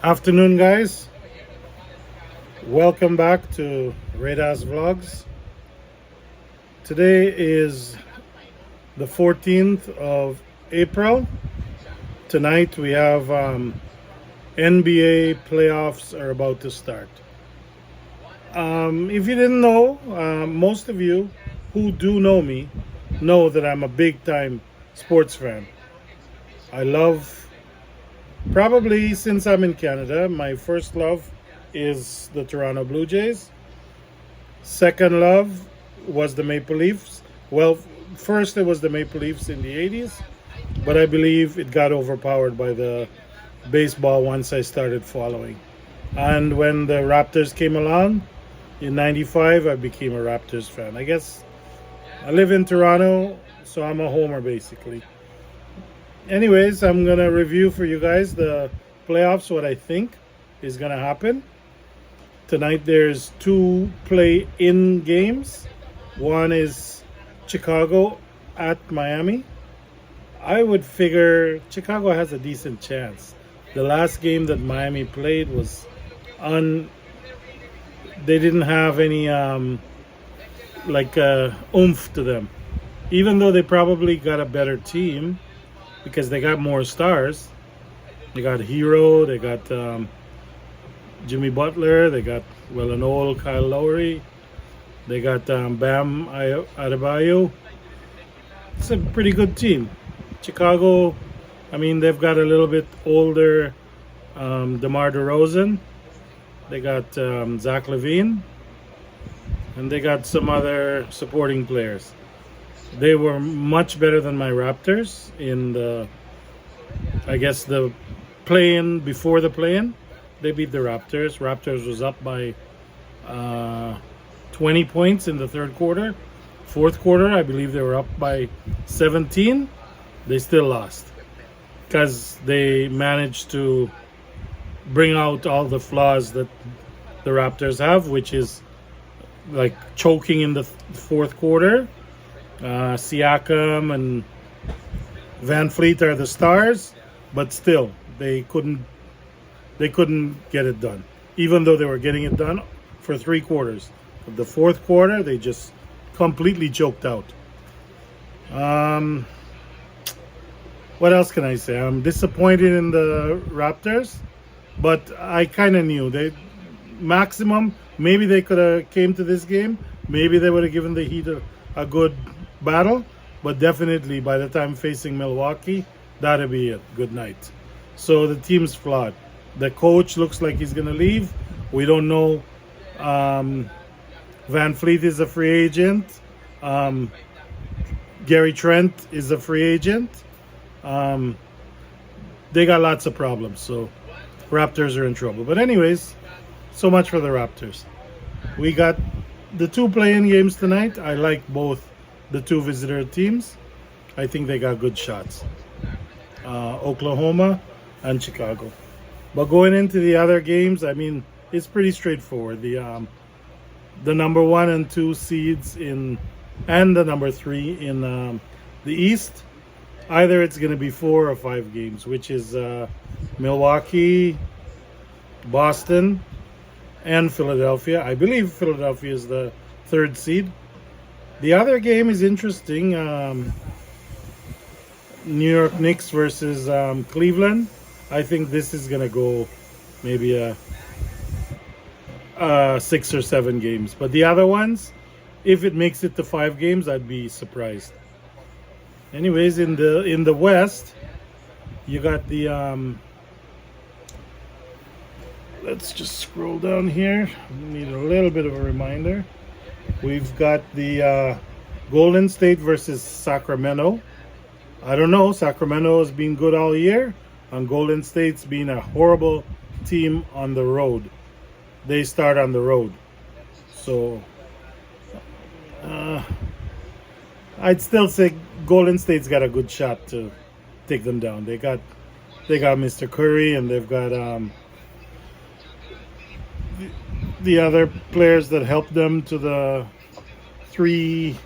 Afternoon, guys. Welcome back to Redas Vlogs. Today is the 14th of April. Tonight we have NBA playoffs are about to start. If you didn't know, most of you who do know me know that I'm a big time sports fan. I love, probably since I'm in Canada, my first love is the Toronto Blue Jays. Second love was the Maple Leafs. Well, first it was the Maple Leafs in the 80s, but I believe it got overpowered by the baseball once I started following. And when the Raptors came along in 95, I became a Raptors fan. I guess I live in Toronto, so I'm a homer basically. Anyways, I'm going to review for you guys the playoffs, what I think is going to happen. Tonight there's two play-in games. One is Chicago at Miami. I would figure Chicago has a decent chance. The last game that Miami played was they didn't have any oomph to them. Even though they probably got a better team because they got more stars. They got Hero, they got Jimmy Butler, they got an old Kyle Lowry, they got Bam Adebayo. It's a pretty good team. Chicago, I mean, they've got a little bit older DeMar DeRozan. They got Zach LaVine, and they got some other supporting players. They were much better than my Raptors in the play-in, before the play-in. They beat the Raptors. Raptors was up by 20 points in the third quarter. Fourth quarter, I believe they were up by 17. They still lost because they managed to bring out all the flaws that the Raptors have, which is like choking in the fourth quarter. Siakam and Van Fleet are the stars, but still they couldn't get it done, even though they were getting it done for three quarters. But the fourth quarter, they just completely choked out. What else can I say? I'm disappointed in the Raptors, but I kind of knew they maximum. Maybe they could have came to this game. Maybe they would have given the Heat a good battle, but definitely by the time facing Milwaukee, that'll be it. Good night. So the team's flawed. The coach looks like he's going to leave. We don't know. Van Fleet is a free agent. Gary Trent is a free agent. They got lots of problems. So Raptors are in trouble. But anyways, so much for the Raptors. We got the two play-in games tonight. I like both the two visitor teams. I think they got good shots. Oklahoma and Chicago. But going into the other games, I mean, it's pretty straightforward. The number 1 and 2 seeds and the number 3 in the East, either it's going to be 4 or 5 games, which is Milwaukee, Boston, and Philadelphia. I believe Philadelphia is the 3rd seed. The other game is interesting. New York Knicks versus Cleveland. I think this is going to go maybe a 6 or 7 games. But the other ones, if it makes it to 5 games, I'd be surprised. Anyways, in the West, you got the let's just scroll down here. Need a little bit of a reminder. We've got the Golden State versus Sacramento. I don't know. Sacramento has been good all year, and Golden State's been a horrible team on the road. They start on the road, so I'd still say Golden State's got a good shot to take them down. They got Mr. Curry, and they've got the other players that helped them to the 3.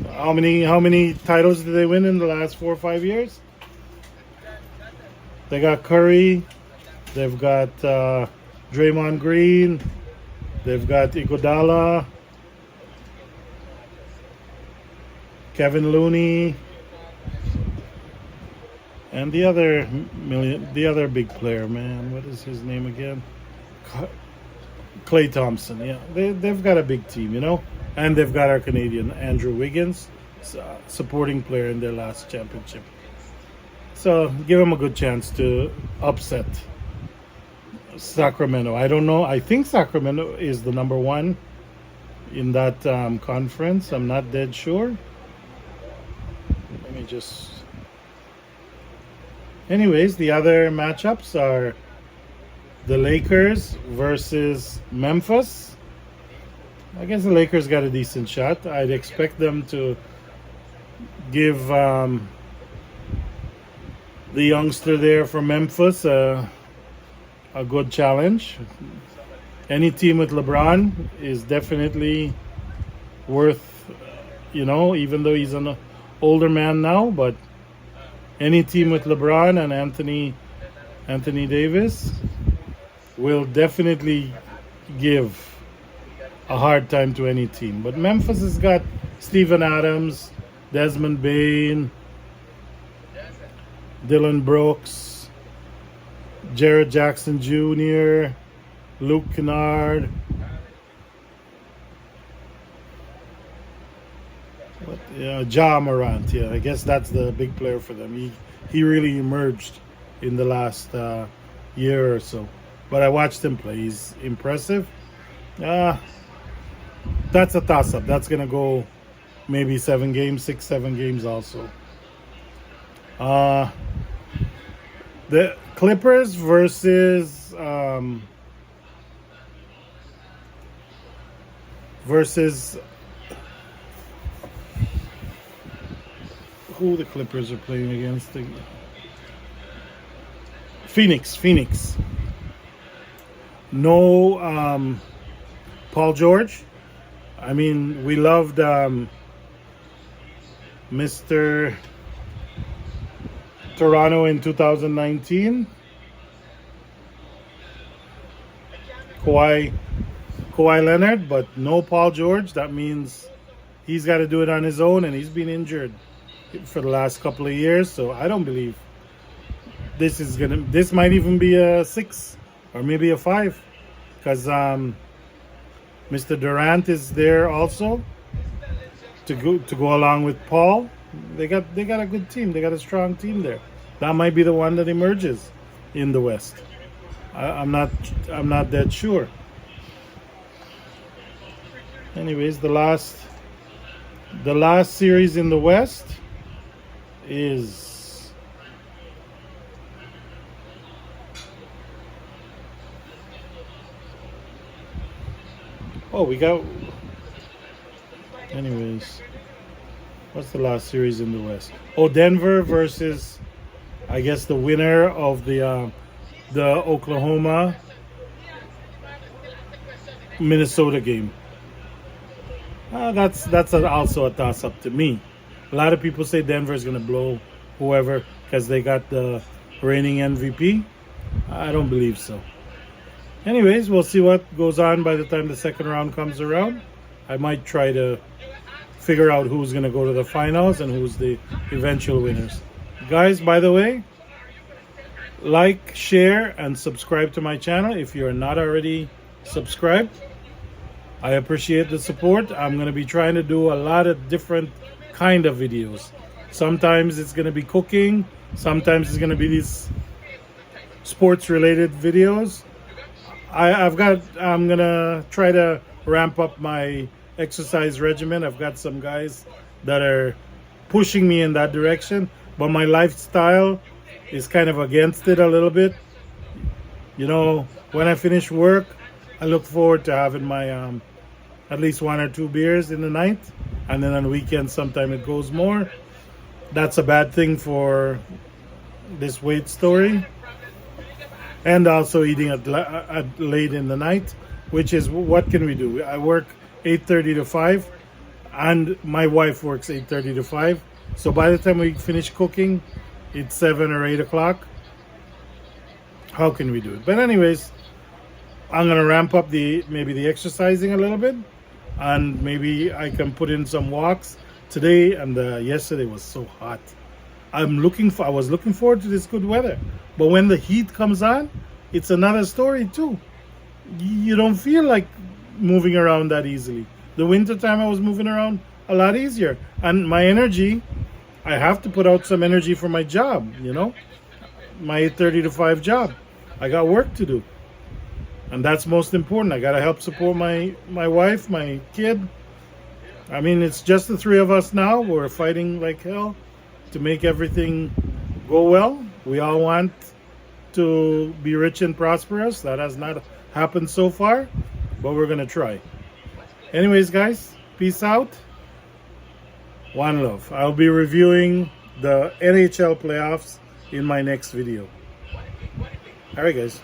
How many titles did they win in the last 4 or 5 years? They got Curry. They've got Draymond Green. They've got Iguodala, Kevin Looney, and the other big player, man. What is his name again? Klay Thompson. Yeah, they've got a big team, you know, and they've got our Canadian Andrew Wiggins, supporting player in their last championship. So give them a good chance to upset Sacramento. I don't know. I think Sacramento is the number one in that conference. I'm not dead sure. Let me just. Anyways, the other matchups are the Lakers versus Memphis. I guess the Lakers got a decent shot. I'd expect them to give the youngster there from Memphis a good challenge. Any team with LeBron is definitely worth, you know, even though he's an older man now, but any team with LeBron and Anthony Davis will definitely give a hard time to any team. But Memphis has got Steven Adams, Desmond Bain, Dylan Brooks, Jared Jackson Jr., Luke Kennard. Ja Morant. Yeah, I guess that's the big player for them. He really emerged in the last year or so. But I watched him play. He's impressive. That's a toss-up. That's gonna go maybe 7 games, 6-7 games also. The Clippers versus who the Clippers are playing against? Phoenix. No Paul George. I mean, we loved Mr. Toronto in 2019. Kawhi Leonard, but no Paul George. That means he's got to do it on his own, and he's been injured for the last couple of years. So I don't believe this might even be a 6 or maybe a 5, because Mr. Durant is there also to go along with Paul. They got a good team. They got a strong team there. That might be the one that emerges in the West. I'm not that sure. Anyways, the last series in the West is anyways, what's the last series in the West? Oh, Denver versus, I guess, the winner of the Oklahoma Minnesota game. That's also a toss-up to me. A lot of people say Denver is going to blow whoever because they got the reigning MVP. I don't believe so. Anyways, we'll see what goes on by the time the second round comes around. I might try to figure out who's going to go to the finals and who's the eventual winners. Guys, by the way, like, share, and subscribe to my channel if you're not already subscribed. I appreciate the support. I'm going to be trying to do a lot of different kind of videos. Sometimes it's going to be cooking. Sometimes it's going to be these sports related videos. I'm going to try to ramp up my exercise regimen. I've got some guys that are pushing me in that direction, but my lifestyle is kind of against it a little bit. You know, when I finish work, I look forward to having my at least 1 or 2 beers in the night, and then on the weekends sometimes it goes more. That's a bad thing for this weight story. And also eating at late in the night, which is, what can we do? I work 8:30 to 5, and my wife works 8:30 to 5. So by the time we finish cooking, it's 7 or 8 o'clock. how can we do it? But anyways, I'm gonna ramp up maybe the exercising a little bit, and maybe I can put in some walks today. And yesterday was so hot. I was looking forward to this good weather, but when the heat comes on, it's another story too. You don't feel like moving around that easily. The winter time I was moving around a lot easier, and my energy, I have to put out some energy for my job, my 8:30 to 5 job. I got work to do, and that's most important. I got to help support my wife, my kid. I mean, it's just the three of us now. We're fighting like hell to make everything go well. We all want to be rich and prosperous. That has not happened so far, but we're gonna try. Anyways, guys, peace out. One love. I'll be reviewing the NHL playoffs in my next video. All right, guys.